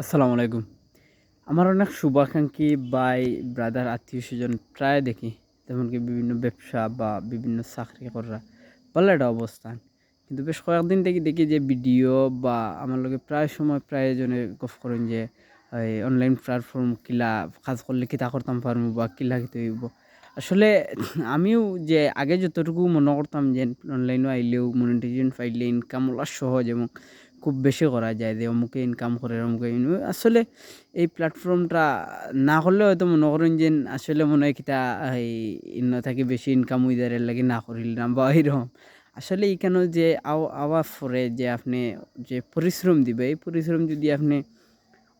আসসালামু আলাইকুম। আমার অনেক শুভাকাঙ্ক্ষী ভাই, ব্রাদার, আত্মীয়স্বজন প্রায় দেখি। যেমনকি বিভিন্ন ব্যবসা বা বিভিন্ন চাকরি করা। ভালো একটা অবস্থান। কিন্তু বেশ কয়েকদিন থেকে দেখি যে ভিডিও বা আমার লগে প্রায় সময় প্রায় জনে গপ করেন যে অনলাইন প্ল্যাটফর্ম কিলা কাজ করলে কিতা করতাম পারমু বা কিলা কিতা হইব। আসলে আমিও যে আগে যতটুকু মনে করতাম যে অনলাইনে আইলেও মনিটাইজেশন পাইলে ইনকাম ওলা সহজ এবং খুব বেশি করা যায় যে অমুকে ইনকাম করে অমুকে আসলে এই প্ল্যাটফর্মটা না করলে হয়তো মনে করেন যে আসলে মনে হয় কিতা এই ইন্ন থাকি বেশি ইনকাম হয়ে যায় এর লাগি না করিলাম বা এরকম। আসলে এইখানেও যে আওয়ার পরে যে আপনি যে পরিশ্রম দিবে এই পরিশ্রম যদি আপনি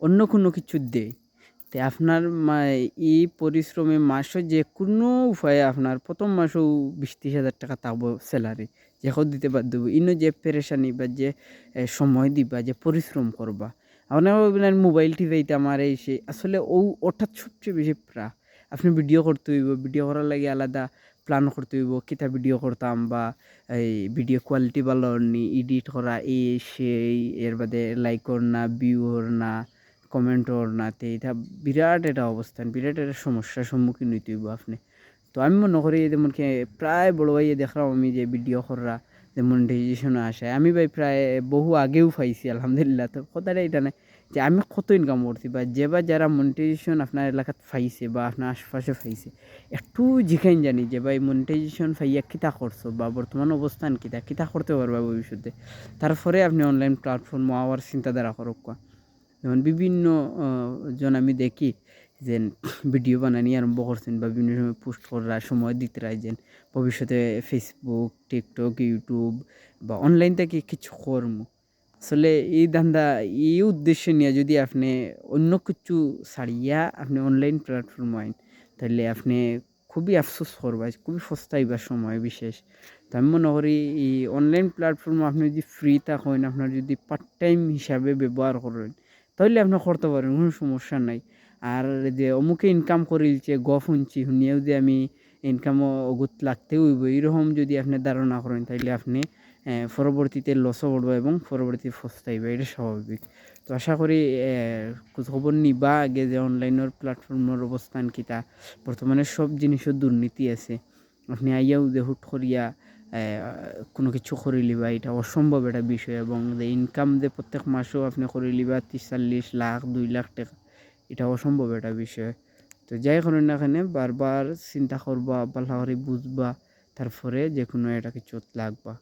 অন্য কোনো কিছু দেয় তে আপনার এই পরিশ্রমে মাসে যেকোনো উপায়ে আপনার ১ম মাসেও ২০,০০০-৩০,০০০ টাকা থাকবো সেলারি। যেখন দিতে বাধ্য হইব। ইনো যে পেরেশানি বা যে সময় দিবা, যে পরিশ্রম করবা। আপনি ভাববেন মোবাইল টিপাইতাম আর এই সেই। আসলে ওটার সবচেয়ে বেশি আপনি ভিডিও করতে হইব। ভিডিও করার লাগি আলাদা প্ল্যান করতে হইব। কিতা ভিডিও করতাম বা এই ভিডিও কোয়ালিটি ভালো হরনি, এডিট করা এই সেই, এর বাদে লাইক হর না, ভিউ হর না, কমেন্ট ওর নাতে এটা বিরাট একটা অবস্থান, বিরাট একটা সমস্যার সম্মুখীন হইতে হইব আপনি। তো আমি মনে করি যেমনকি প্রায় বড় ভাইয়ে দেখলাম আমি যে ভিডিও কররা যে মনিটাইজেশন আসে। আমি ভাই প্রায় বহু আগেও পাইছি আলহামদুলিল্লাহ। তো কথাটা এটা না যে আমি কত ইনকাম করছি বা যে বা যারা মনিটাইজেশন আপনার এলাকাত পাইছে বা আপনার আশপাশে পাইছে, একটু জিখাইন জানি যে ভাই মনিটাইজেশন পাইয়া কিতা করছো বা বর্তমান অবস্থান কিতা, কিতা করতে পারবা ভবিষ্যতে। তারপরে আপনি অনলাইন প্ল্যাটফর্ম হওয়ার চিন্তাধারা করুক। যেমন বিভিন্ন অ জন আমি দেখি যেন ভিডিও বানানি আরম্ভ করছেন বা বিভিন্ন সময় পোস্ট করার সময় দিতে রাইজেন। ভবিষ্যতে Facebook, TikTok, YouTube বা অনলাইন থেকে কিছু করমু। আসলে এই ধান্দা এই উদ্দেশ্য নিয়ে যদি আপনি অন্য কিছু ছাড়িয়া আপনি অনলাইন প্ল্যাটফর্ম আইন, তাইলে আপনি খুবই আফসোস করবা, খুবই পস্তাইবা সময় বিশেষ। তো আমি মনে করি এই অনলাইন প্ল্যাটফর্ম আপনি যদি ফ্রি থাকেন, আপনার যদি পার্ট টাইম হিসাবে ব্যবহার করেন, তাইলে আপনি করতে পারেন, কোনো সমস্যা নাই। আর যে অমুকে ইনকাম করিলছে শুনছি, শুনিয়াও যে আমি ইনকামও অগুত লাগতেও হইব, এরকম যদি আপনি ধারণা করেন তাইলে আপনি পরবর্তীতে লসও পড়বা এবং পরবর্তীতে পস্তাইবা, এটা স্বাভাবিক। তো আশা করি খোঁজখবর নিবা আগে যে অনলাইনের প্ল্যাটফর্মের অবস্থান কিতা। বর্তমানে সব জিনিসের দুর্নীতি আছে। আপনি আইয়াও যে হুট করিয়া কোনো কিছু করে লিবা এটা অসম্ভব একটা বিষয় এবং যে ইনকাম যে প্রত্যেক মাসেও আপনি করে লিবা ৩০-৪০ লাখ ২ লাখ টাকা, এটা অসম্ভব একটা বিষয়। তো যাই করেন না কেন বারবার চিন্তা করবা, ভালো করে বুঝবা, তারপরে যেকোনো একটা কিছুত লাগবা।